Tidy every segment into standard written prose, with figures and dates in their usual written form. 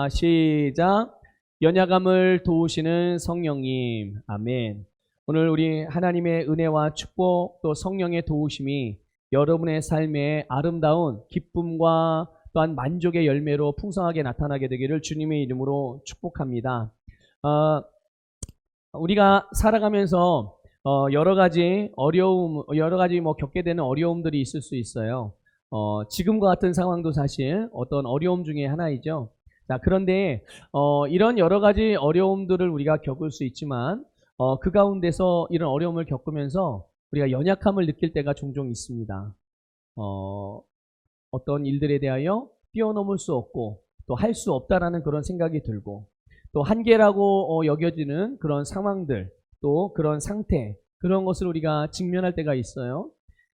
시작. 연약함을 도우시는 성령님. 아멘. 오늘 우리 하나님의 은혜와 축복 또 성령의 도우심이 여러분의 삶에 아름다운 기쁨과 또한 만족의 열매로 풍성하게 나타나게 되기를 주님의 이름으로 축복합니다. 우리가 살아가면서 여러 가지 겪게 되는 어려움들이 있을 수 있어요. 지금과 같은 상황도 사실 어떤 어려움 중에 하나이죠. 자, 그런데 이런 여러 가지 어려움들을 우리가 겪을 수 있지만 그 가운데서 이런 어려움을 겪으면서 우리가 연약함을 느낄 때가 종종 있습니다. 어떤 일들에 대하여 뛰어넘을 수 없고 또 할 수 없다라는 그런 생각이 들고 또 한계라고 여겨지는 그런 상황들 또 그런 상태 그런 것을 우리가 직면할 때가 있어요.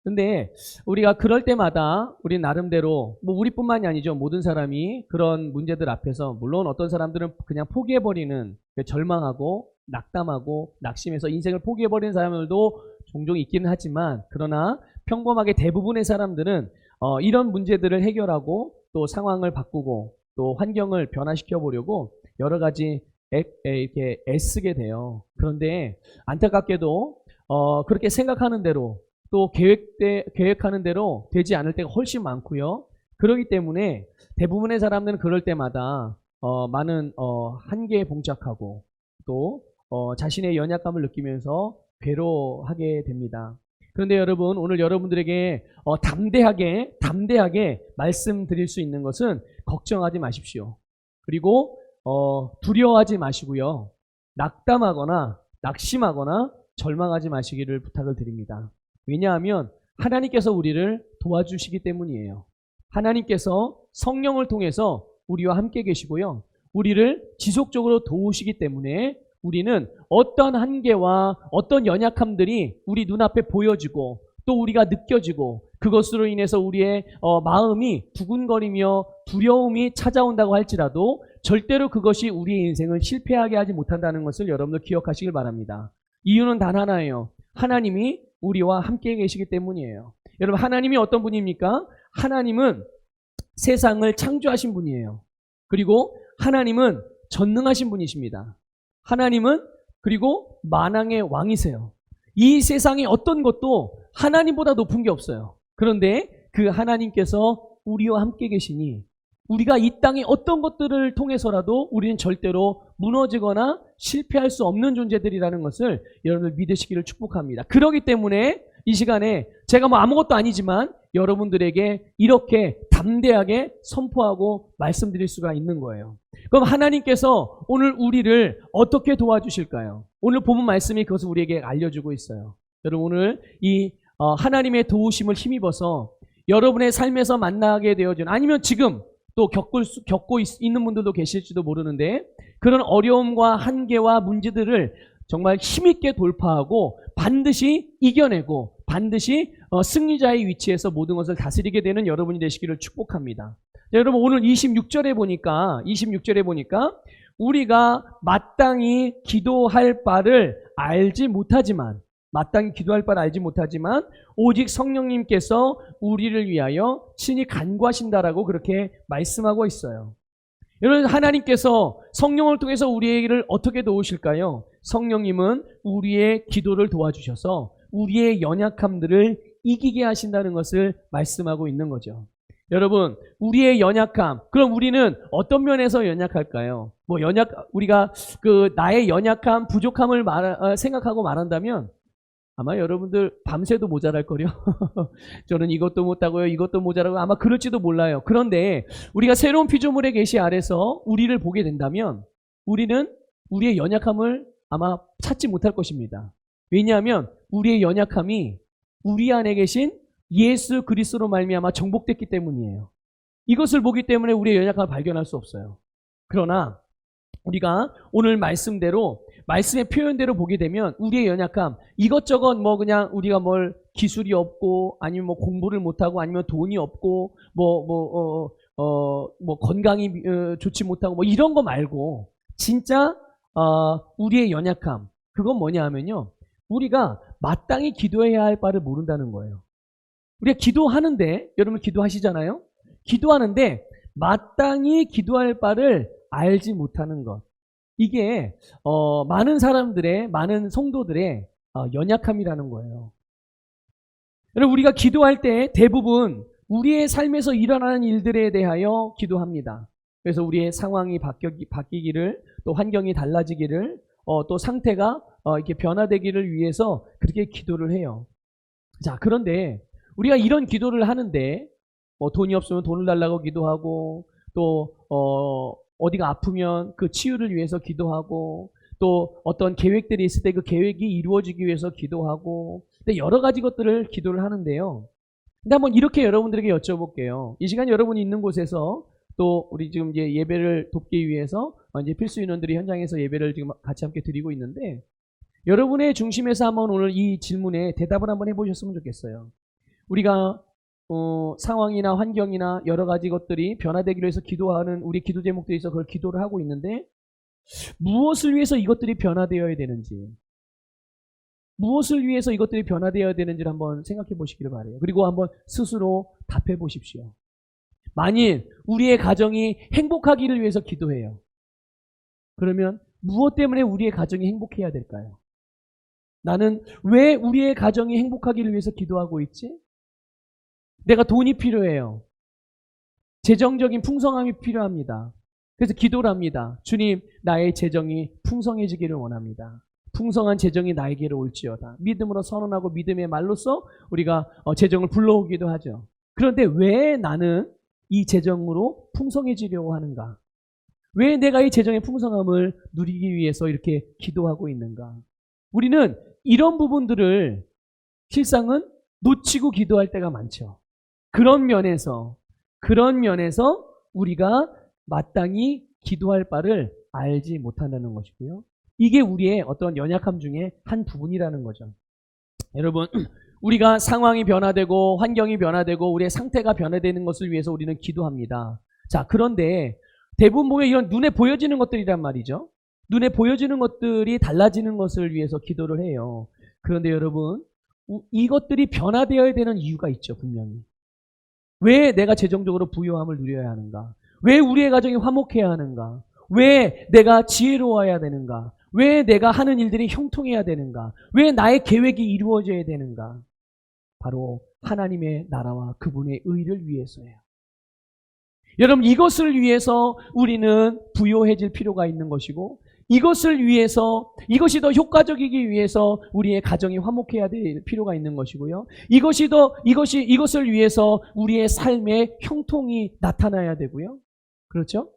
근데 우리가 그럴 때마다 우리 나름대로 우리뿐만이 아니죠. 모든 사람이 그런 문제들 앞에서 물론 어떤 사람들은 그냥 포기해버리는 절망하고 낙담하고 낙심해서 인생을 포기해버리는 사람들도 종종 있기는 하지만 그러나 평범하게 대부분의 사람들은 이런 문제들을 해결하고 또 상황을 바꾸고 또 환경을 변화시켜 보려고 여러 가지 이렇게 애쓰게 돼요. 그런데 안타깝게도 그렇게 생각하는 대로 또 계획하는 대로 되지 않을 때가 훨씬 많고요. 그렇기 때문에 대부분의 사람들은 그럴 때마다 많은 한계에 봉착하고 또 자신의 연약감을 느끼면서 괴로워하게 됩니다. 그런데 여러분, 오늘 여러분들에게 담대하게 말씀드릴 수 있는 것은 걱정하지 마십시오. 그리고 두려워하지 마시고요. 낙담하거나 낙심하거나 절망하지 마시기를 부탁을 드립니다. 왜냐하면 하나님께서 우리를 도와주시기 때문이에요. 하나님께서 성령을 통해서 우리와 함께 계시고요. 우리를 지속적으로 도우시기 때문에 우리는 어떤 한계와 어떤 연약함들이 우리 눈앞에 보여지고 또 우리가 느껴지고 그것으로 인해서 우리의 마음이 두근거리며 두려움이 찾아온다고 할지라도 절대로 그것이 우리의 인생을 실패하게 하지 못한다는 것을 여러분들 기억하시길 바랍니다. 이유는 단 하나예요. 하나님이 우리와 함께 계시기 때문이에요. 여러분, 하나님이 어떤 분입니까? 하나님은 세상을 창조하신 분이에요. 그리고 하나님은 전능하신 분이십니다. 하나님은 그리고 만왕의 왕이세요. 이 세상의 어떤 것도 하나님보다 높은 게 없어요. 그런데 그 하나님께서 우리와 함께 계시니 우리가 이 땅의 어떤 것들을 통해서라도 우리는 절대로 무너지거나 실패할 수 없는 존재들이라는 것을 여러분들 믿으시기를 축복합니다. 그렇기 때문에 이 시간에 제가 아무것도 아니지만 여러분들에게 이렇게 담대하게 선포하고 말씀드릴 수가 있는 거예요. 그럼 하나님께서 오늘 우리를 어떻게 도와주실까요? 오늘 본문 말씀이 그것을 우리에게 알려주고 있어요. 여러분, 오늘 이 하나님의 도우심을 힘입어서 여러분의 삶에서 만나게 되어진 아니면 지금 또 겪고 있는 분들도 계실지도 모르는데 그런 어려움과 한계와 문제들을 정말 힘있게 돌파하고 반드시 이겨내고 반드시 승리자의 위치에서 모든 것을 다스리게 되는 여러분이 되시기를 축복합니다. 자, 여러분, 오늘 26절에 보니까 우리가 마땅히 기도할 바를 알지 못하지만 오직 성령님께서 우리를 위하여 친히 간구하신다라고 그렇게 말씀하고 있어요. 여러분, 하나님께서 성령을 통해서 우리를 어떻게 도우실까요? 성령님은 우리의 기도를 도와주셔서 우리의 연약함들을 이기게 하신다는 것을 말씀하고 있는 거죠. 여러분, 우리의 연약함, 그럼 우리는 어떤 면에서 연약할까요? 우리가 나의 연약함, 부족함을 생각하고 말한다면 아마 여러분들 밤새도 모자랄걸요. 저는 이것도 못하고요. 이것도 모자라고 아마 그럴지도 몰라요. 그런데 우리가 새로운 피조물의 계시 아래서 우리를 보게 된다면 우리는 우리의 연약함을 아마 찾지 못할 것입니다. 왜냐하면 우리의 연약함이 우리 안에 계신 예수 그리스도로 말미암아 정복됐기 때문이에요. 이것을 보기 때문에 우리의 연약함을 발견할 수 없어요. 그러나 우리가 오늘 말씀의 표현대로 보게 되면 우리의 연약함, 이것저것 그냥 우리가 기술이 없고 아니면 공부를 못하고 아니면 돈이 없고 건강이 좋지 못하고 이런 거 말고 진짜 우리의 연약함, 그건 뭐냐 하면요, 우리가 마땅히 기도해야 할 바를 모른다는 거예요. 우리가 기도하는데, 여러분 기도하시잖아요? 기도하는데 마땅히 기도할 바를 알지 못하는 것. 이게 많은 사람들의, 많은 성도들의 연약함이라는 거예요. 여러분, 우리가 기도할 때 대부분 우리의 삶에서 일어나는 일들에 대하여 기도합니다. 그래서 우리의 상황이 바뀌기를, 또 환경이 달라지기를, 또 상태가 이렇게 변화되기를 위해서 그렇게 기도를 해요. 자, 그런데 우리가 이런 기도를 하는데 돈이 없으면 돈을 달라고 기도하고, 또 어디가 아프면 그 치유를 위해서 기도하고, 또 어떤 계획들이 있을 때 그 계획이 이루어지기 위해서 기도하고, 근데 여러 가지 것들을 기도를 하는데요. 근데 한번 이렇게 여러분들에게 여쭤볼게요. 이 시간 여러분이 있는 곳에서, 또 우리 지금 이제 예배를 돕기 위해서 이제 필수 인원들이 현장에서 예배를 지금 같이 함께 드리고 있는데, 여러분의 중심에서 한번 오늘 이 질문에 대답을 한번 해보셨으면 좋겠어요. 우리가 상황이나 환경이나 여러 가지 것들이 변화되기로 해서 기도하는 우리 기도 제목들이 있어 그걸 기도를 하고 있는데, 무엇을 위해서 이것들이 변화되어야 되는지, 무엇을 위해서 이것들이 변화되어야 되는지를 한번 생각해 보시기를 바라요. 그리고 한번 스스로 답해 보십시오. 만일 우리의 가정이 행복하기를 위해서 기도해요. 그러면 무엇 때문에 우리의 가정이 행복해야 될까요? 나는 왜 우리의 가정이 행복하기를 위해서 기도하고 있지? 내가 돈이 필요해요. 재정적인 풍성함이 필요합니다. 그래서 기도를 합니다. 주님, 나의 재정이 풍성해지기를 원합니다. 풍성한 재정이 나에게로 올지어다. 믿음으로 선언하고 믿음의 말로써 우리가 재정을 불러오기도 하죠. 그런데 왜 나는 이 재정으로 풍성해지려고 하는가? 왜 내가 이 재정의 풍성함을 누리기 위해서 이렇게 기도하고 있는가? 우리는 이런 부분들을 실상은 놓치고 기도할 때가 많죠. 그런 면에서 우리가 마땅히 기도할 바를 알지 못한다는 것이고요. 이게 우리의 어떤 연약함 중에 한 부분이라는 거죠. 여러분, 우리가 상황이 변화되고 환경이 변화되고 우리의 상태가 변화되는 것을 위해서 우리는 기도합니다. 자, 그런데 대부분 보면 이런 눈에 보여지는 것들이란 말이죠. 눈에 보여지는 것들이 달라지는 것을 위해서 기도를 해요. 그런데 여러분, 이것들이 변화되어야 되는 이유가 있죠, 분명히. 왜 내가 재정적으로 부유함을 누려야 하는가? 왜 우리의 가정이 화목해야 하는가? 왜 내가 지혜로워야 되는가? 왜 내가 하는 일들이 형통해야 되는가? 왜 나의 계획이 이루어져야 되는가? 바로 하나님의 나라와 그분의 의를 위해서예요. 여러분, 이것을 위해서 우리는 부유해질 필요가 있는 것이고, 이것을 위해서, 이것이 더 효과적이기 위해서 우리의 가정이 화목해야 될 필요가 있는 것이고요. 이것을 위해서 우리의 삶의 형통이 나타나야 되고요. 그렇죠?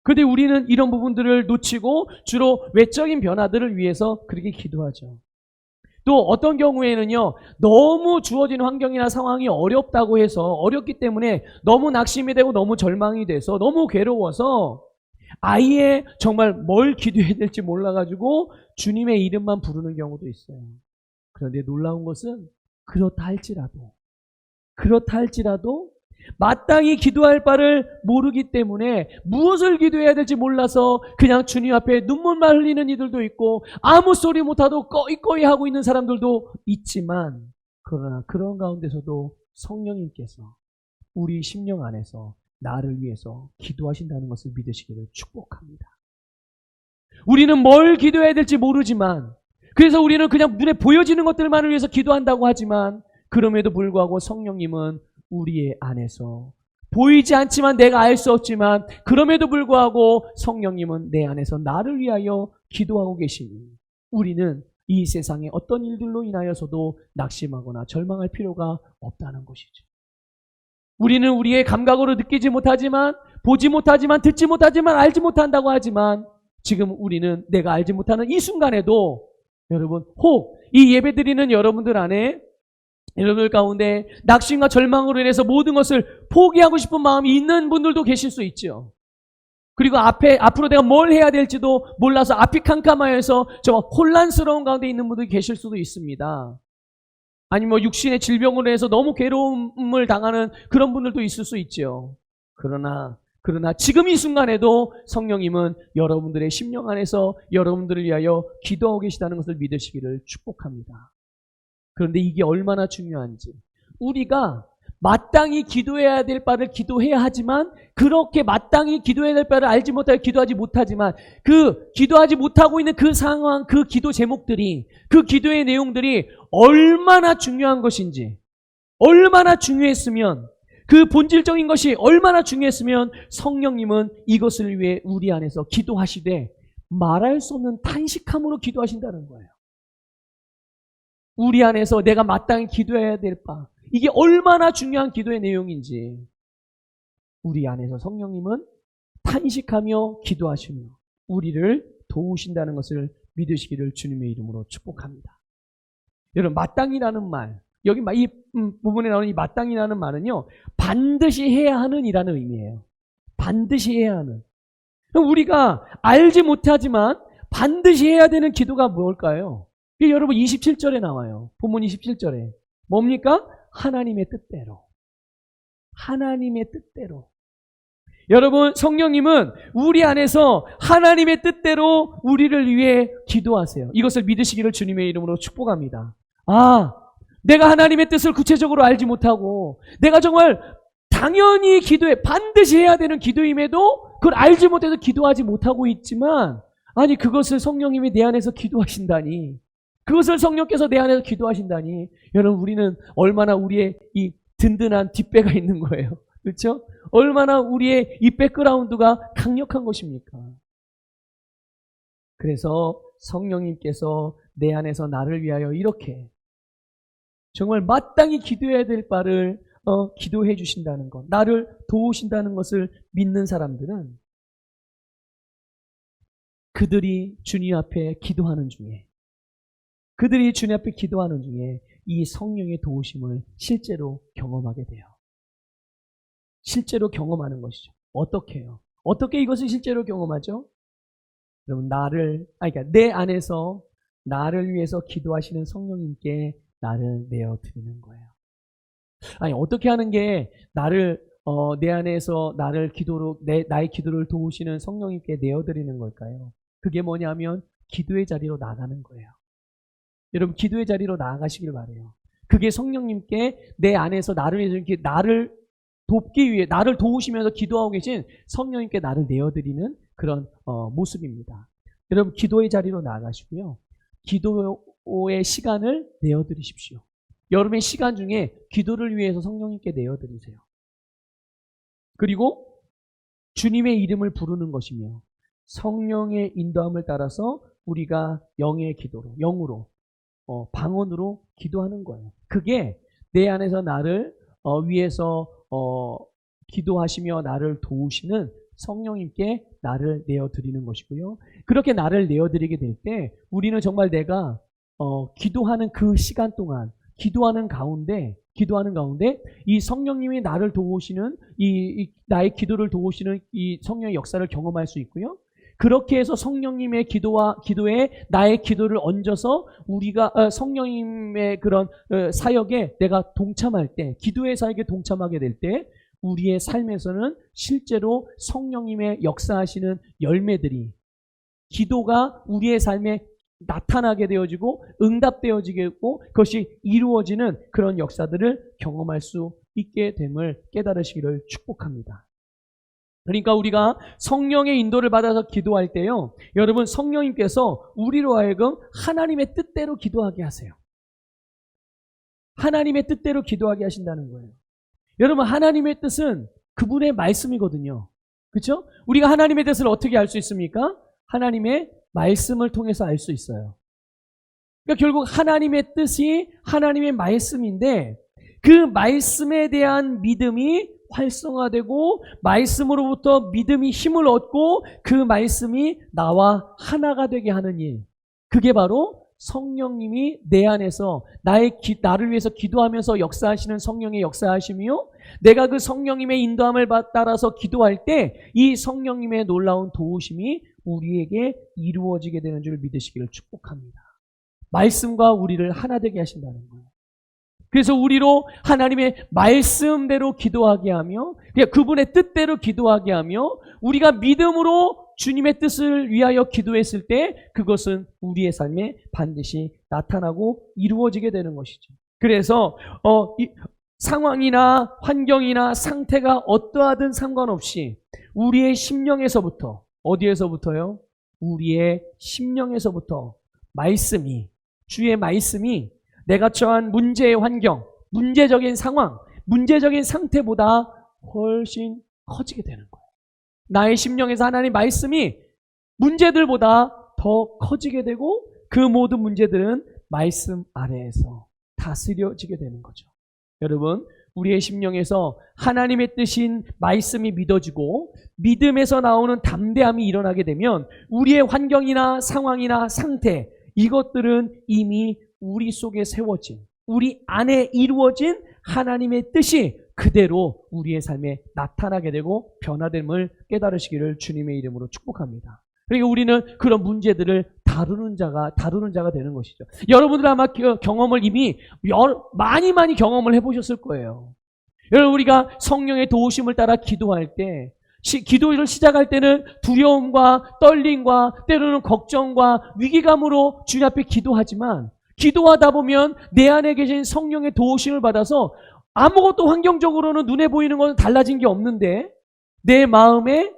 그런데 우리는 이런 부분들을 놓치고 주로 외적인 변화들을 위해서 그렇게 기도하죠. 또 어떤 경우에는요, 너무 주어진 환경이나 상황이 어렵다고 해서, 어렵기 때문에 너무 낙심이 되고 너무 절망이 돼서 너무 괴로워서 아예 정말 뭘 기도해야 될지 몰라가지고 주님의 이름만 부르는 경우도 있어요. 그런데 놀라운 것은 그렇다 할지라도 마땅히 기도할 바를 모르기 때문에 무엇을 기도해야 될지 몰라서 그냥 주님 앞에 눈물만 흘리는 이들도 있고 아무 소리 못하고 꺼이꺼이 하고 있는 사람들도 있지만, 그러나 그런 가운데서도 성령님께서 우리 심령 안에서 나를 위해서 기도하신다는 것을 믿으시기를 축복합니다. 우리는 뭘 기도해야 될지 모르지만, 그래서 우리는 그냥 눈에 보여지는 것들만을 위해서 기도한다고 하지만, 그럼에도 불구하고 성령님은 우리의 안에서 보이지 않지만 내가 알 수 없지만 그럼에도 불구하고 성령님은 내 안에서 나를 위하여 기도하고 계시니 우리는 이 세상의 어떤 일들로 인하여서도 낙심하거나 절망할 필요가 없다는 것이죠. 우리는 우리의 감각으로 느끼지 못하지만, 보지 못하지만, 듣지 못하지만, 알지 못한다고 하지만, 지금 우리는 내가 알지 못하는 이 순간에도 여러분, 혹 이 예배드리는 여러분들 안에, 여러분들 가운데 낙심과 절망으로 인해서 모든 것을 포기하고 싶은 마음이 있는 분들도 계실 수 있죠. 그리고 앞으로 내가 뭘 해야 될지도 몰라서 앞이 캄캄하여서 정말 혼란스러운 가운데 있는 분들이 계실 수도 있습니다. 아니면 육신의 질병으로 해서 너무 괴로움을 당하는 그런 분들도 있을 수 있죠. 그러나 지금 이 순간에도 성령님은 여러분들의 심령 안에서 여러분들을 위하여 기도하고 계시다는 것을 믿으시기를 축복합니다. 그런데 이게 얼마나 중요한지, 우리가 마땅히 기도해야 될 바를 기도해야 하지만 그렇게 마땅히 기도해야 될 바를 알지 못하고 기도하지 못하지만 그 기도하지 못하고 있는 그 상황, 그 기도 제목들이, 그 기도의 내용들이 얼마나 중요한 것인지, 얼마나 중요했으면, 그 본질적인 것이 얼마나 중요했으면 성령님은 이것을 위해 우리 안에서 기도하시되 말할 수 없는 탄식함으로 기도하신다는 거예요. 우리 안에서 내가 마땅히 기도해야 될 바, 이게 얼마나 중요한 기도의 내용인지 우리 안에서 성령님은 탄식하며 기도하시며 우리를 도우신다는 것을 믿으시기를 주님의 이름으로 축복합니다. 여러분, 마땅히라는 말, 여기 이 부분에 나오는 이 마땅히라는 말은요, 반드시 해야 하는 이라는 의미예요. 반드시 해야 하는. 우리가 알지 못하지만 반드시 해야 되는 기도가 뭘까요? 여러분 27절에 나와요. 본문 27절에. 뭡니까? 하나님의 뜻대로. 하나님의 뜻대로. 여러분, 성령님은 우리 안에서 하나님의 뜻대로 우리를 위해 기도하세요. 이것을 믿으시기를 주님의 이름으로 축복합니다. 내가 하나님의 뜻을 구체적으로 알지 못하고 내가 정말 당연히 기도해, 반드시 해야 되는 기도임에도 그걸 알지 못해서 기도하지 못하고 있지만, 아니 그것을 성령님이 내 안에서 기도하신다니, 그것을 성령께서 내 안에서 기도하신다니, 여러분 우리는 얼마나 우리의 이 든든한 뒷배가 있는 거예요. 그렇죠? 얼마나 우리의 이 백그라운드가 강력한 것입니까? 그래서 성령님께서 내 안에서 나를 위하여 이렇게 정말 마땅히 기도해야 될 바를 기도해 주신다는 것, 나를 도우신다는 것을 믿는 사람들은 그들이 주님 앞에 기도하는 중에, 이 성령의 도우심을 실제로 경험하게 돼요. 실제로 경험하는 것이죠. 어떻게요? 어떻게 이것을 실제로 경험하죠? 여러분, 그러니까 내 안에서 나를 위해서 기도하시는 성령님께 나를 내어드리는 거예요. 아니, 어떻게 하는 게 내 안에서 나의 기도를 도우시는 성령님께 내어드리는 걸까요? 그게 뭐냐면 기도의 자리로 나가는 거예요. 여러분, 기도의 자리로 나아가시길 바래요. 그게 성령님께 내 안에서 나를 위해서 이렇게 나를 돕기 위해, 나를 도우시면서 기도하고 계신 성령님께 나를 내어드리는 그런 모습입니다. 여러분, 기도의 자리로 나아가시고요. 기도의 시간을 내어드리십시오. 여러분의 시간 중에 기도를 위해서 성령님께 내어드리세요. 그리고 주님의 이름을 부르는 것이며 성령의 인도함을 따라서 우리가 영의 기도로, 영으로, 방언으로 기도하는 거예요. 그게 내 안에서 나를 위해서 기도하시며 나를 도우시는 성령님께 나를 내어드리는 것이고요. 그렇게 나를 내어드리게 될 때 우리는 정말 내가 기도하는 그 시간 동안, 기도하는 가운데 이 성령님이 나를 도우시는 나의 기도를 도우시는 이 성령의 역사를 경험할 수 있고요. 그렇게 해서 성령님의 기도에 나의 기도를 얹어서 우리가 성령님의 그런 사역에 내가 동참할 때, 기도의 사역에 동참하게 될 때 우리의 삶에서는 실제로 성령님의 역사하시는 열매들이, 기도가 우리의 삶에 나타나게 되어지고 응답되어지게 되고 그것이 이루어지는 그런 역사들을 경험할 수 있게 됨을 깨달으시기를 축복합니다. 그러니까 우리가 성령의 인도를 받아서 기도할 때요, 여러분, 성령님께서 우리로 하여금 하나님의 뜻대로 기도하게 하세요. 하나님의 뜻대로 기도하게 하신다는 거예요. 여러분, 하나님의 뜻은 그분의 말씀이거든요. 그렇죠? 우리가 하나님의 뜻을 어떻게 알 수 있습니까? 하나님의 말씀을 통해서 알 수 있어요. 그러니까 결국 하나님의 뜻이 하나님의 말씀인데 그 말씀에 대한 믿음이 활성화되고 말씀으로부터 믿음이 힘을 얻고 그 말씀이 나와 하나가 되게 하는 일, 그게 바로 성령님이 내 안에서 나를 위해서 기도하면서 역사하시는 성령의 역사하심이요, 내가 그 성령님의 인도함을 따라서 기도할 때 이 성령님의 놀라운 도우심이 우리에게 이루어지게 되는 줄 믿으시기를 축복합니다. 말씀과 우리를 하나 되게 하신다는 거예요. 그래서 우리로 하나님의 말씀대로 기도하게 하며 그분의 뜻대로 기도하게 하며 우리가 믿음으로 주님의 뜻을 위하여 기도했을 때 그것은 우리의 삶에 반드시 나타나고 이루어지게 되는 것이죠. 그래서 상황이나 환경이나 상태가 어떠하든 상관없이 우리의 심령에서부터, 어디에서부터요? 우리의 심령에서부터 주의 말씀이 내가 처한 문제의 환경, 문제적인 상황, 문제적인 상태보다 훨씬 커지게 되는 거예요. 나의 심령에서 하나님 말씀이 문제들보다 더 커지게 되고 그 모든 문제들은 말씀 아래에서 다스려지게 되는 거죠. 여러분, 우리의 심령에서 하나님의 뜻인 말씀이 믿어지고 믿음에서 나오는 담대함이 일어나게 되면 우리의 환경이나 상황이나 상태, 이것들은 이미 우리 속에 세워진, 우리 안에 이루어진 하나님의 뜻이 그대로 우리의 삶에 나타나게 되고 변화됨을 깨달으시기를 주님의 이름으로 축복합니다. 그러니까 우리는 그런 문제들을 다루는 자가 되는 것이죠. 여러분들 아마 경험을 이미 많이 경험을 해보셨을 거예요. 여러분, 우리가 성령의 도우심을 따라 기도할 때, 기도를 시작할 때는 두려움과 떨림과 때로는 걱정과 위기감으로 주님 앞에 기도하지만 기도하다 보면 내 안에 계신 성령의 도우심을 받아서 아무것도 환경적으로는 눈에 보이는 것은 달라진 게 없는데 내 마음에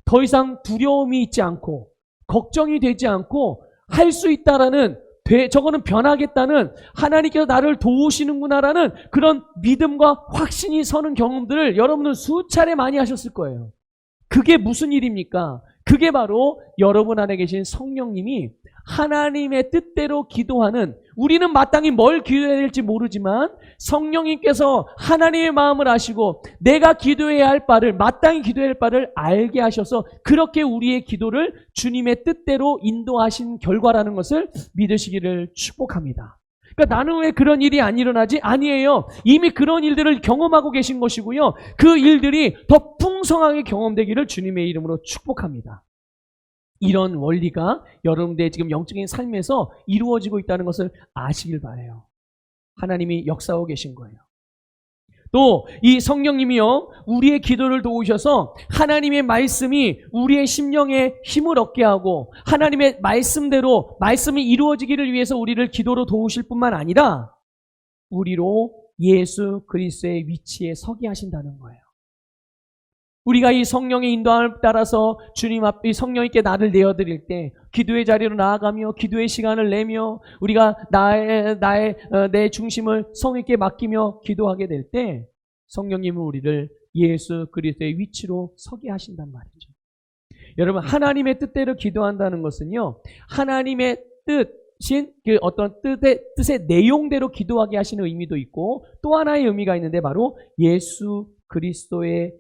더 이상 두려움이 있지 않고 걱정이 되지 않고 할 수 있다라는, 저거는 변하겠다는, 하나님께서 나를 도우시는구나라는 그런 믿음과 확신이 서는 경험들을 여러분은 수차례 많이 하셨을 거예요. 그게 무슨 일입니까? 그게 바로 여러분 안에 계신 성령님이 하나님의 뜻대로 기도하는, 우리는 마땅히 뭘 기도해야 될지 모르지만 성령님께서 하나님의 마음을 아시고 내가 기도해야 할 바를, 마땅히 기도해야 할 바를 알게 하셔서 그렇게 우리의 기도를 주님의 뜻대로 인도하신 결과라는 것을 믿으시기를 축복합니다. 그러니까 나는 왜 그런 일이 안 일어나지? 아니에요. 이미 그런 일들을 경험하고 계신 것이고요. 그 일들이 더 풍성하게 경험되기를 주님의 이름으로 축복합니다. 이런 원리가 여러분들의 지금 영적인 삶에서 이루어지고 있다는 것을 아시길 바라요. 하나님이 역사하고 계신 거예요. 또 이 성령님이요, 우리의 기도를 도우셔서 하나님의 말씀이 우리의 심령에 힘을 얻게 하고 하나님의 말씀대로 말씀이 이루어지기를 위해서 우리를 기도로 도우실 뿐만 아니라 우리로 예수 그리스도의 위치에 서게 하신다는 거예요. 우리가 이 성령의 인도함을 따라서 주님 앞에 성령님께 나를 내어드릴 때 기도의 자리로 나아가며 기도의 시간을 내며 우리가 내 중심을 성령님께 맡기며 기도하게 될 때 성령님은 우리를 예수 그리스도의 위치로 서게 하신단 말이죠. 여러분, 하나님의 뜻대로 기도한다는 것은요, 하나님의 뜻인 그 어떤 뜻의 내용대로 기도하게 하시는 의미도 있고 또 하나의 의미가 있는데 바로 예수 그리스도의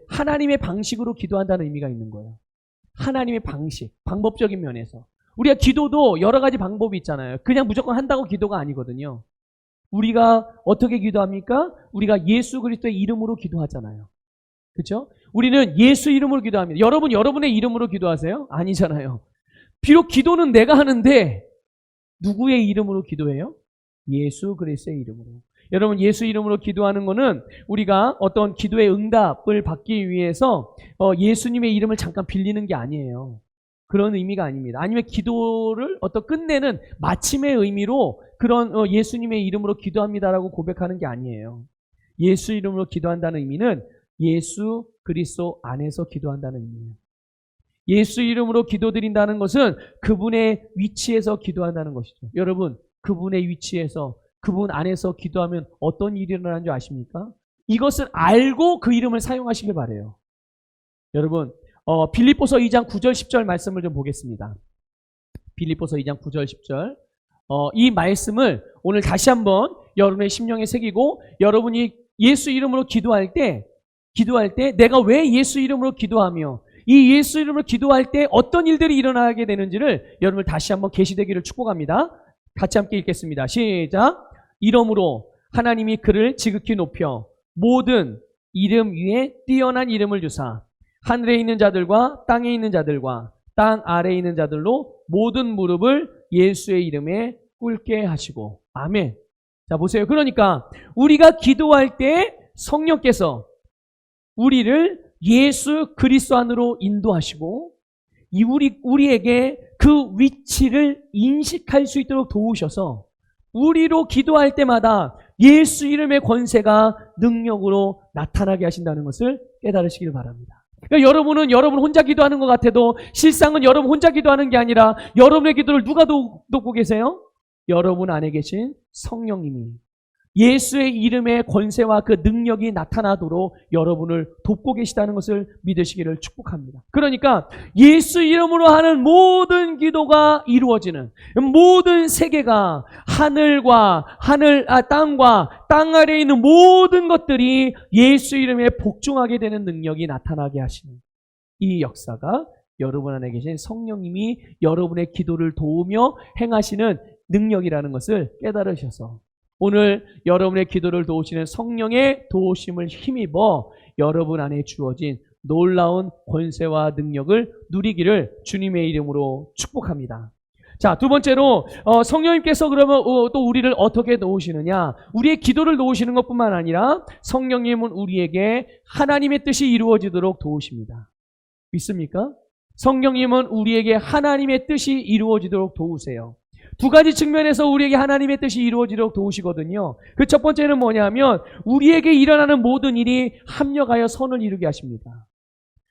하나님의 방식으로 기도한다는 의미가 있는 거예요. 하나님의 방식, 방법적인 면에서. 우리가 기도도 여러 가지 방법이 있잖아요. 그냥 무조건 한다고 기도가 아니거든요. 우리가 어떻게 기도합니까? 우리가 예수 그리스도의 이름으로 기도하잖아요. 그렇죠? 우리는 예수 이름으로 기도합니다. 여러분, 여러분의 이름으로 기도하세요? 아니잖아요. 비록 기도는 내가 하는데 누구의 이름으로 기도해요? 예수 그리스도의 이름으로. 여러분, 예수 이름으로 기도하는 것은 우리가 어떤 기도의 응답을 받기 위해서 예수님의 이름을 잠깐 빌리는 게 아니에요. 그런 의미가 아닙니다. 아니면 기도를 어떤 끝내는 마침의 의미로 그런 예수님의 이름으로 기도합니다라고 고백하는 게 아니에요. 예수 이름으로 기도한다는 의미는 예수 그리스도 안에서 기도한다는 의미예요. 예수 이름으로 기도드린다는 것은 그분의 위치에서 기도한다는 것이죠. 여러분, 그분의 위치에서 그분 안에서 기도하면 어떤 일이 일어나는 줄 아십니까? 이것을 알고 그 이름을 사용하시길 바라요. 여러분, 빌립보서 2장 9절 10절 말씀을 좀 보겠습니다. 빌립보서 2장 9절 10절. 이 말씀을 오늘 다시 한번 여러분의 심령에 새기고 여러분이 예수 이름으로 기도할 때 내가 왜 예수 이름으로 기도하며 이 예수 이름으로 기도할 때 어떤 일들이 일어나게 되는지를 여러분을 다시 한번 계시되기를 축복합니다. 같이 함께 읽겠습니다. 시작. 이러므로 하나님이 그를 지극히 높여 모든 이름 위에 뛰어난 이름을 주사 하늘에 있는 자들과 땅에 있는 자들과 땅 아래에 있는 자들로 모든 무릎을 예수의 이름에 꿇게 하시고. 아멘. 자, 보세요. 그러니까 우리가 기도할 때 성령께서 우리를 예수 그리스도 안으로 인도하시고 우리에게 그 위치를 인식할 수 있도록 도우셔서 우리로 기도할 때마다 예수 이름의 권세가 능력으로 나타나게 하신다는 것을 깨달으시길 바랍니다. 그러니까 여러분은 여러분 혼자 기도하는 것 같아도 실상은 여러분 혼자 기도하는 게 아니라 여러분의 기도를 누가 돕고 계세요? 여러분 안에 계신 성령님이 예수의 이름의 권세와 그 능력이 나타나도록 여러분을 돕고 계시다는 것을 믿으시기를 축복합니다. 그러니까 예수 이름으로 하는 모든 기도가 이루어지는, 모든 세계가 땅과 땅 아래에 있는 모든 것들이 예수 이름에 복종하게 되는 능력이 나타나게 하시는 이 역사가 여러분 안에 계신 성령님이 여러분의 기도를 도우며 행하시는 능력이라는 것을 깨달으셔서 오늘 여러분의 기도를 도우시는 성령의 도우심을 힘입어 여러분 안에 주어진 놀라운 권세와 능력을 누리기를 주님의 이름으로 축복합니다. 자, 두 번째로 성령님께서 그러면 또 우리를 어떻게 도우시느냐? 우리의 기도를 도우시는 것뿐만 아니라 성령님은 우리에게 하나님의 뜻이 이루어지도록 도우십니다. 믿습니까? 성령님은 우리에게 하나님의 뜻이 이루어지도록 도우세요. 두 가지 측면에서 우리에게 하나님의 뜻이 이루어지도록 도우시거든요. 그 첫 번째는 뭐냐면 우리에게 일어나는 모든 일이 합력하여 선을 이루게 하십니다.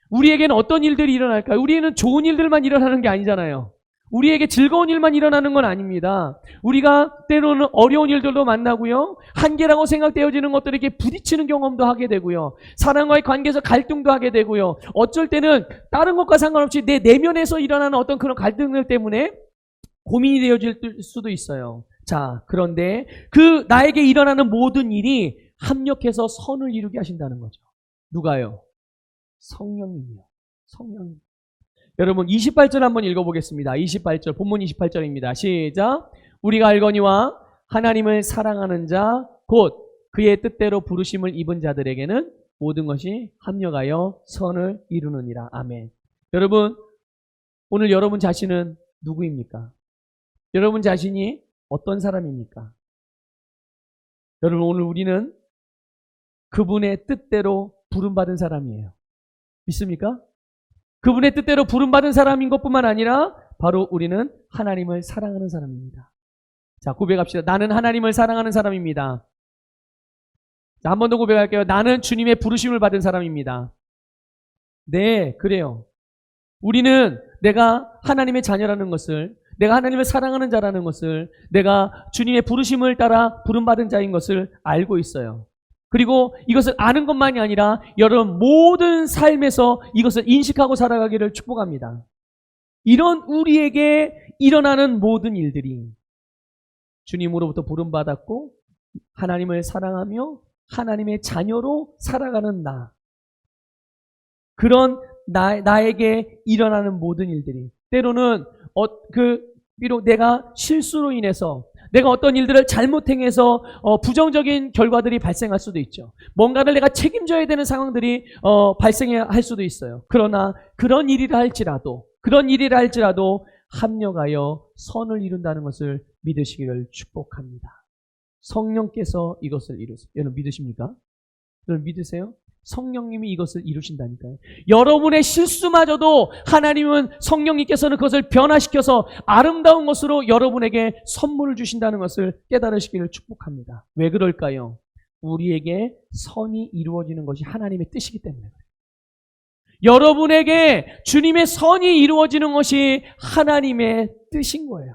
우리에게는 어떤 일들이 일어날까요? 우리에게는 좋은 일들만 일어나는 게 아니잖아요. 우리에게 즐거운 일만 일어나는 건 아닙니다. 우리가 때로는 어려운 일들도 만나고요. 한계라고 생각되어지는 것들에게 부딪히는 경험도 하게 되고요. 사람과의 관계에서 갈등도 하게 되고요. 어쩔 때는 다른 것과 상관없이 내 내면에서 일어나는 어떤 그런 갈등들 때문에 고민이 되어질 수도 있어요. 자, 그런데 그 나에게 일어나는 모든 일이 합력해서 선을 이루게 하신다는 거죠. 누가요? 성령님이요. 성령님. 여러분 28절 한번 읽어보겠습니다. 28절, 본문 28절입니다. 시작. 우리가 알거니와 하나님을 사랑하는 자, 곧 그의 뜻대로 부르심을 입은 자들에게는 모든 것이 합력하여 선을 이루느니라. 아멘. 여러분, 오늘 여러분 자신은 누구입니까? 여러분 자신이 어떤 사람입니까? 여러분, 오늘 우리는 그분의 뜻대로 부름받은 사람이에요. 믿습니까? 그분의 뜻대로 부름받은 사람인 것뿐만 아니라 바로 우리는 하나님을 사랑하는 사람입니다. 자, 고백합시다. 나는 하나님을 사랑하는 사람입니다. 자, 한 번 더 고백할게요. 나는 주님의 부르심을 받은 사람입니다. 네, 그래요. 우리는 내가 하나님의 자녀라는 것을, 내가 하나님을 사랑하는 자라는 것을, 내가 주님의 부르심을 따라 부름받은 자인 것을 알고 있어요. 그리고 이것을 아는 것만이 아니라 여러분 모든 삶에서 이것을 인식하고 살아가기를 축복합니다. 이런 우리에게 일어나는 모든 일들이 주님으로부터 부름받았고 하나님을 사랑하며 하나님의 자녀로 살아가는 그런 나에게 일어나는 모든 일들이 때로는 비록 내가 실수로 인해서 내가 어떤 일들을 잘못 행해서 부정적인 결과들이 발생할 수도 있죠. 뭔가를 내가 책임져야 되는 상황들이 발생할 수도 있어요. 그러나 그런 일이라 할지라도 합력하여 선을 이룬다는 것을 믿으시기를 축복합니다. 성령께서 이것을 이루세요. 여러분 믿으십니까? 여러분 믿으세요? 성령님이 이것을 이루신다니까요. 여러분의 실수마저도 하나님은 성령님께서는 그것을 변화시켜서 아름다운 것으로 여러분에게 선물을 주신다는 것을 깨달으시기를 축복합니다. 왜 그럴까요? 우리에게 선이 이루어지는 것이 하나님의 뜻이기 때문에 그래요. 여러분에게 주님의 선이 이루어지는 것이 하나님의 뜻인 거예요.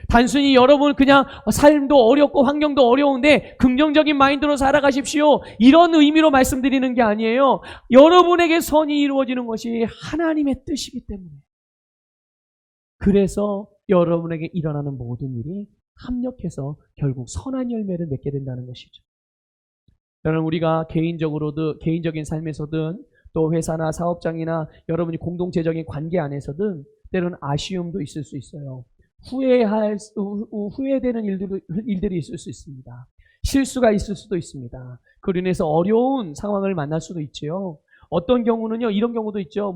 단순히 여러분 그냥 삶도 어렵고 환경도 어려운데 긍정적인 마인드로 살아가십시오. 이런 의미로 말씀드리는 게 아니에요. 여러분에게 선이 이루어지는 것이 하나님의 뜻이기 때문에. 그래서 여러분에게 일어나는 모든 일이 합력해서 결국 선한 열매를 맺게 된다는 것이죠. 여러분 우리가 개인적인 삶에서든 또 회사나 사업장이나 여러분이 공동체적인 관계 안에서든 때로는 아쉬움도 있을 수 있어요. 후회되는 일들이 있을 수 있습니다. 실수가 있을 수도 있습니다. 그로 인해서 어려운 상황을 만날 수도 있죠. 어떤 경우는요, 이런 경우도 있죠.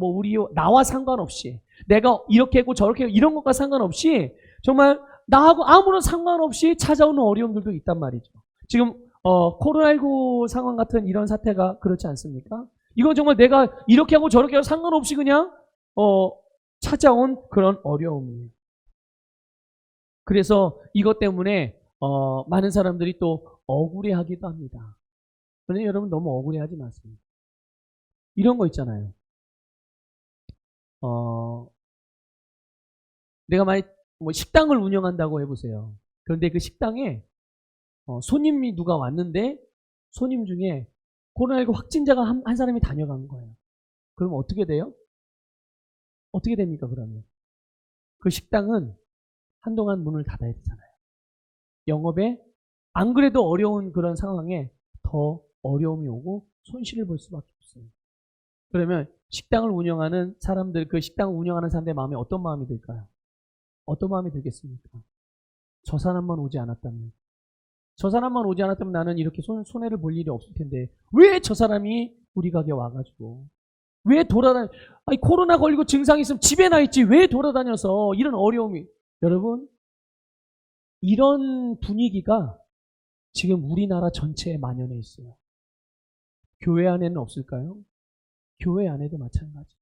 나와 상관없이, 내가 이렇게 했고 저렇게 했고 이런 것과 상관없이 정말 나하고 아무런 상관없이 찾아오는 어려움들도 있단 말이죠. 지금 코로나19 상황 같은 이런 사태가 그렇지 않습니까? 이건 정말 내가 이렇게 하고 저렇게 하고 상관없이 그냥 찾아온 그런 어려움이에요. 그래서 이것 때문에 많은 사람들이 또 억울해하기도 합니다. 그런데 여러분 너무 억울해하지 마세요. 이런 거 있잖아요. 내가 만약 뭐 식당을 운영한다고 해보세요. 그런데 그 식당에 손님이 누가 왔는데 손님 중에 코로나19 확진자가 한 사람이 다녀간 거예요. 그러면 어떻게 돼요? 어떻게 됩니까, 그러면? 그 식당은 한동안 문을 닫아야 되잖아요. 영업에 안 그래도 어려운 그런 상황에 더 어려움이 오고 손실을 볼 수밖에 없어요. 그러면 식당을 운영하는 사람들, 그 식당을 운영하는 사람들의 마음에 어떤 마음이 들까요? 어떤 마음이 들겠습니까? 저 사람만 오지 않았다면, 저 사람만 오지 않았다면 나는 이렇게 손해를 볼 일이 없을 텐데 왜 저 사람이 우리 가게 와가지고 왜 돌아다니, 아니 코로나 걸리고 증상이 있으면 집에 나 있지 왜 돌아다녀서 이런 어려움이. 여러분, 이런 분위기가 지금 우리나라 전체에 만연해 있어요. 교회 안에는 없을까요? 교회 안에도 마찬가지.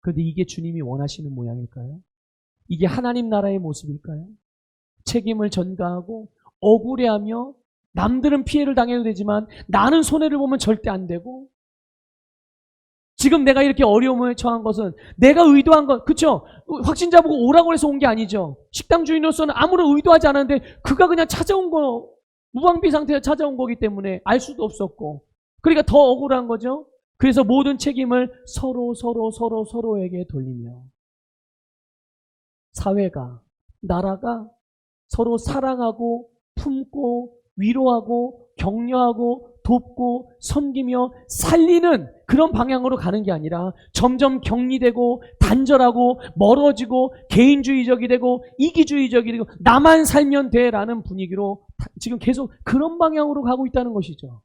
그런데 이게 주님이 원하시는 모양일까요? 이게 하나님 나라의 모습일까요? 책임을 전가하고 억울해하며 남들은 피해를 당해도 되지만 나는 손해를 보면 절대 안 되고, 지금 내가 이렇게 어려움에 처한 것은 내가 의도한 것, 그쵸? 확진자 보고 오라고 해서 온 게 아니죠. 식당 주인으로서는 아무런 의도하지 않았는데 그가 그냥 찾아온 거, 무방비 상태에서 찾아온 거기 때문에 알 수도 없었고, 그러니까 더 억울한 거죠. 그래서 모든 책임을 서로에게 돌리며 사회가, 나라가 서로 사랑하고 품고 위로하고 격려하고 돕고 섬기며 살리는 그런 방향으로 가는 게 아니라 점점 격리되고 단절하고 멀어지고 개인주의적이 되고 이기주의적이 되고 나만 살면 돼라는 분위기로 지금 계속 그런 방향으로 가고 있다는 것이죠.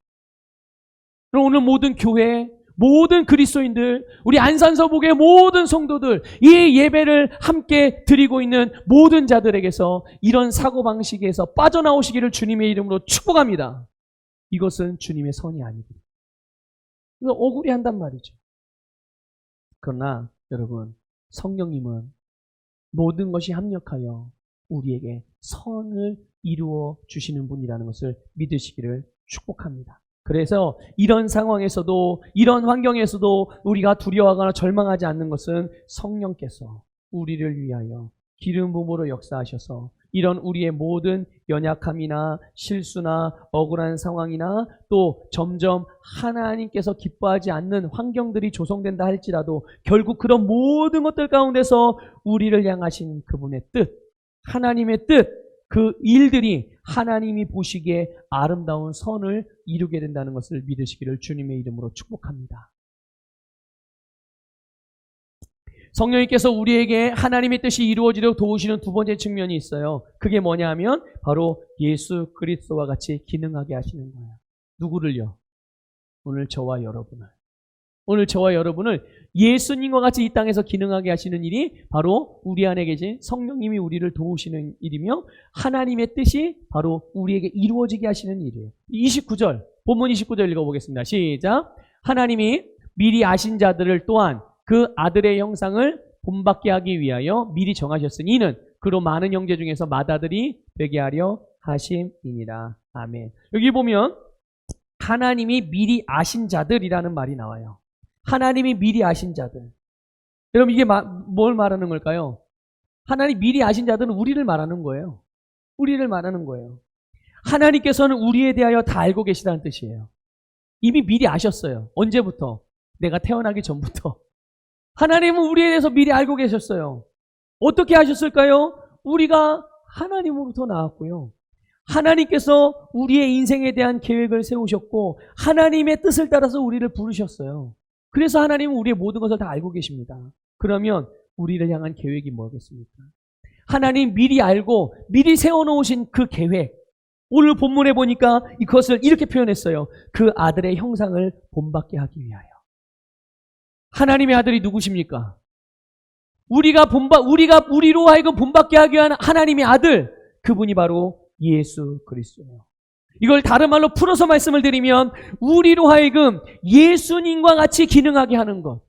그럼 오늘 모든 교회, 모든 그리스도인들, 우리 안산서복의 모든 성도들, 이 예배를 함께 드리고 있는 모든 자들에게서 이런 사고방식에서 빠져나오시기를 주님의 이름으로 축복합니다. 이것은 주님의 선이 아니거든요. 그래서 억울해한단 말이죠. 그러나 여러분, 성령님은 모든 것이 합력하여 우리에게 선을 이루어 주시는 분이라는 것을 믿으시기를 축복합니다. 그래서 이런 상황에서도, 이런 환경에서도 우리가 두려워하거나 절망하지 않는 것은 성령께서 우리를 위하여 기름 부음으로 역사하셔서 이런 우리의 모든 연약함이나 실수나 억울한 상황이나 또 점점 하나님께서 기뻐하지 않는 환경들이 조성된다 할지라도 결국 그런 모든 것들 가운데서 우리를 향하신 그분의 뜻, 하나님의 뜻, 그 일들이 하나님이 보시기에 아름다운 선을 이루게 된다는 것을 믿으시기를 주님의 이름으로 축복합니다. 성령님께서 우리에게 하나님의 뜻이 이루어지도록 도우시는 두 번째 측면이 있어요. 그게 뭐냐 하면 바로 예수 그리스도와 같이 기능하게 하시는 거예요. 누구를요? 오늘 저와 여러분을 예수님과 같이 이 땅에서 기능하게 하시는 일이 바로 우리 안에 계신 성령님이 우리를 도우시는 일이며 하나님의 뜻이 바로 우리에게 이루어지게 하시는 일이에요. 29절, 본문 29절 읽어보겠습니다. 시작. 하나님이 미리 아신 자들을 또한 그 아들의 형상을 본받게 하기 위하여 미리 정하셨으니 이는 그로 많은 형제 중에서 맏아들이 되게 하려 하심이니라. 아멘. 여기 보면 하나님이 미리 아신 자들이라는 말이 나와요. 하나님이 미리 아신 자들. 여러분 이게 뭘 말하는 걸까요? 하나님 미리 아신 자들은 우리를 말하는 거예요. 우리를 말하는 거예요. 하나님께서는 우리에 대하여 다 알고 계시다는 뜻이에요. 이미 미리 아셨어요. 언제부터? 내가 태어나기 전부터. 하나님은 우리에 대해서 미리 알고 계셨어요. 어떻게 하셨을까요? 우리가 하나님으로부터 나왔고요. 하나님께서 우리의 인생에 대한 계획을 세우셨고 하나님의 뜻을 따라서 우리를 부르셨어요. 그래서 하나님은 우리의 모든 것을 다 알고 계십니다. 그러면 우리를 향한 계획이 뭐겠습니까? 하나님 미리 알고 미리 세워놓으신 그 계획, 오늘 본문에 보니까 이것을 이렇게 표현했어요. 그 아들의 형상을 본받게 하기 위하여. 하나님의 아들이 누구십니까? 우리로 하여금 본받게 하기 위한 하나님의 아들, 그분이 바로 예수 그리스도예요. 이걸 다른 말로 풀어서 말씀을 드리면 우리로 하여금 예수님과 같이 기능하게 하는 것,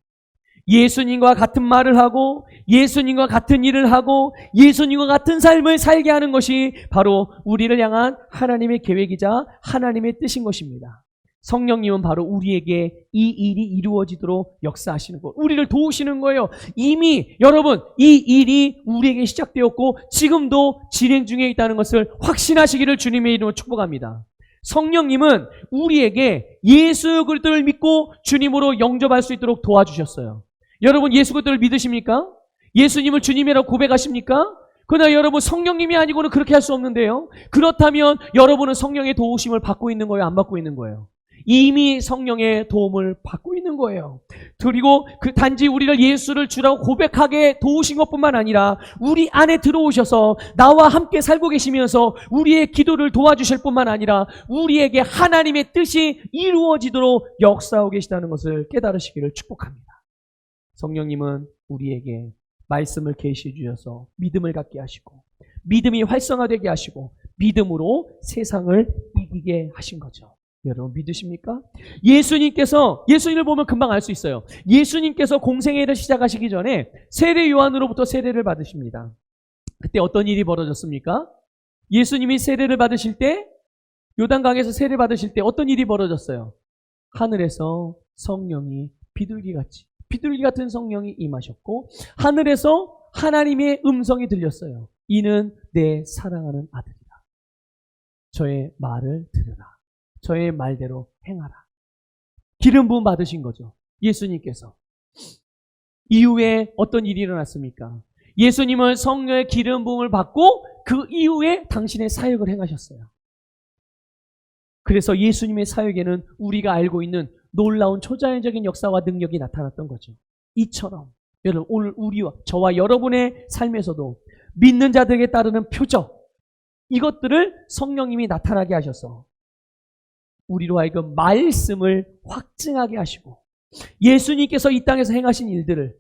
예수님과 같은 말을 하고 예수님과 같은 일을 하고 예수님과 같은 삶을 살게 하는 것이 바로 우리를 향한 하나님의 계획이자 하나님의 뜻인 것입니다. 성령님은 바로 우리에게 이 일이 이루어지도록 역사하시는 것, 우리를 도우시는 거예요. 이미 여러분 이 일이 우리에게 시작되었고 지금도 진행 중에 있다는 것을 확신하시기를 주님의 이름으로 축복합니다. 성령님은 우리에게 예수 그리스도를 믿고 주님으로 영접할 수 있도록 도와주셨어요. 여러분 예수 그리스도를 믿으십니까? 예수님을 주님이라고 고백하십니까? 그러나 여러분 성령님이 아니고는 그렇게 할 수 없는데요. 그렇다면 여러분은 성령의 도우심을 받고 있는 거예요? 안 받고 있는 거예요? 이미 성령의 도움을 받고 있는 거예요. 그리고 단지 우리를 예수를 주라고 고백하게 도우신 것뿐만 아니라 우리 안에 들어오셔서 나와 함께 살고 계시면서 우리의 기도를 도와주실 뿐만 아니라 우리에게 하나님의 뜻이 이루어지도록 역사하고 계시다는 것을 깨달으시기를 축복합니다. 성령님은 우리에게 말씀을 계시해 주셔서 믿음을 갖게 하시고 믿음이 활성화되게 하시고 믿음으로 세상을 이기게 하신 거죠. 여러분 믿으십니까? 예수님을 보면 금방 알 수 있어요. 예수님께서 공생애를 시작하시기 전에 세례 요한으로부터 세례를 받으십니다. 그때 어떤 일이 벌어졌습니까? 예수님이 세례를 받으실 때, 요단강에서 세례 받으실 때 어떤 일이 벌어졌어요? 하늘에서 성령이 비둘기 같은 성령이 임하셨고 하늘에서 하나님의 음성이 들렸어요. 이는 내 사랑하는 아들이다. 저의 말을 들으라. 저의 말대로 행하라. 기름 부음 받으신 거죠. 예수님께서. 이후에 어떤 일이 일어났습니까? 예수님은 성령의 기름 부음을 받고 그 이후에 당신의 사역을 행하셨어요. 그래서 예수님의 사역에는 우리가 알고 있는 놀라운 초자연적인 역사와 능력이 나타났던 거죠. 이처럼 여러분 오늘 우리와 저와 여러분의 삶에서도 믿는 자들에게 따르는 표적, 이것들을 성령님이 나타나게 하셔서 우리로 하여금 말씀을 확증하게 하시고 예수님께서 이 땅에서 행하신 일들을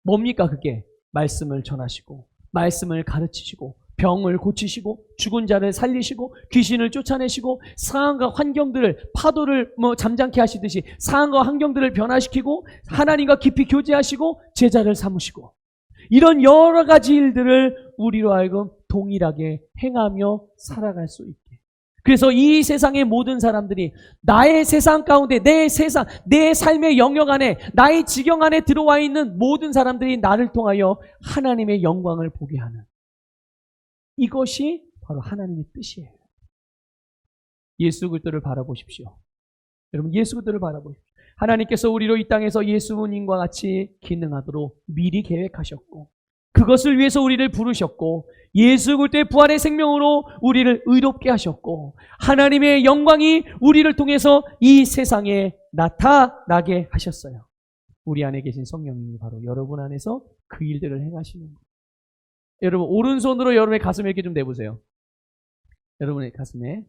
뭡니까? 그게 말씀을 전하시고 말씀을 가르치시고 병을 고치시고 죽은 자를 살리시고 귀신을 쫓아내시고 상황과 환경들을 파도를 잠잠케 하시듯이 상황과 환경들을 변화시키고 하나님과 깊이 교제하시고 제자를 삼으시고 이런 여러 가지 일들을 우리로 하여금 동일하게 행하며 살아갈 수 있게. 그래서 이 세상의 모든 사람들이 나의 세상 가운데 내 삶의 영역 안에 나의 지경 안에 들어와 있는 모든 사람들이 나를 통하여 하나님의 영광을 보게 하는, 이것이 바로 하나님의 뜻이에요. 예수 그리스도를 바라보십시오. 여러분 예수 그리스도를 바라보십시오. 하나님께서 우리로 이 땅에서 예수님과 같이 기능하도록 미리 계획하셨고 그것을 위해서 우리를 부르셨고 예수 그리스도의 부활의 생명으로 우리를 의롭게 하셨고 하나님의 영광이 우리를 통해서 이 세상에 나타나게 하셨어요. 우리 안에 계신 성령님이 바로 여러분 안에서 그 일들을 행하시는 거예요. 여러분 오른손으로 여러분의 가슴에 이렇게 좀 내보세요. 여러분의 가슴에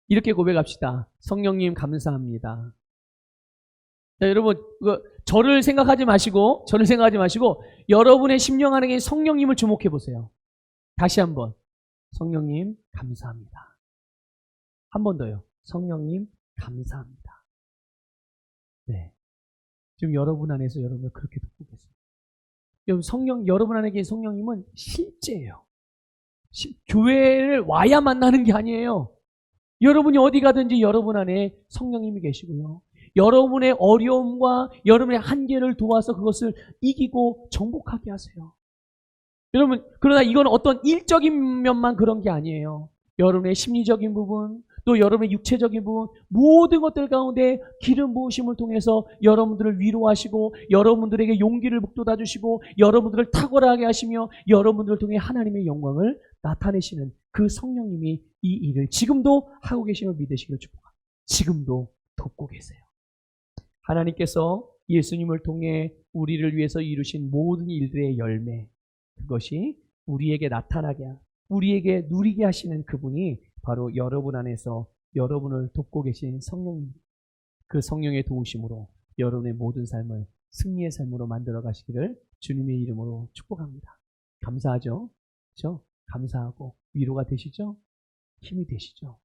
이렇게 고백합시다. 성령님 감사합니다. 자, 여러분 저를 생각하지 마시고 여러분의 심령 안에 계신 성령님을 주목해 보세요. 다시 한번 성령님 감사합니다. 한 번 더요. 성령님 감사합니다. 네, 지금 여러분 안에서 여러분을 그렇게 듣고 계세요. 여러분 안에 계신 성령님은 실제예요. 교회를 와야 만나는 게 아니에요. 여러분이 어디 가든지 여러분 안에 성령님이 계시고요. 여러분의 어려움과 여러분의 한계를 도와서 그것을 이기고 정복하게 하세요. 여러분, 그러나 이건 어떤 일적인 면만 그런 게 아니에요. 여러분의 심리적인 부분, 또 여러분의 육체적인 부분, 모든 것들 가운데 기름 부으심을 통해서 여러분들을 위로하시고 여러분들에게 용기를 북돋아 주시고 여러분들을 탁월하게 하시며 여러분들을 통해 하나님의 영광을 나타내시는 그 성령님이 이 일을 지금도 하고 계심을 믿으시기를 축복합니다. 지금도 돕고 계세요. 하나님께서 예수님을 통해 우리를 위해서 이루신 모든 일들의 열매, 그것이 우리에게 나타나게, 우리에게 누리게 하시는 그분이 바로 여러분 안에서 여러분을 돕고 계신 성령입니다. 그 성령의 도우심으로 여러분의 모든 삶을 승리의 삶으로 만들어 가시기를 주님의 이름으로 축복합니다. 감사하죠? 그렇죠? 감사하고 위로가 되시죠? 힘이 되시죠?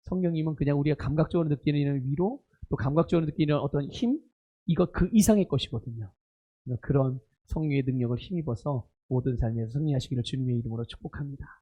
성령님은 그냥 우리가 감각적으로 느끼는 위로, 또 감각적으로 느끼는 어떤 힘, 이거 그 이상의 것이거든요. 그런 성령의 능력을 힘입어서 모든 삶에서 승리하시기를 주님의 이름으로 축복합니다.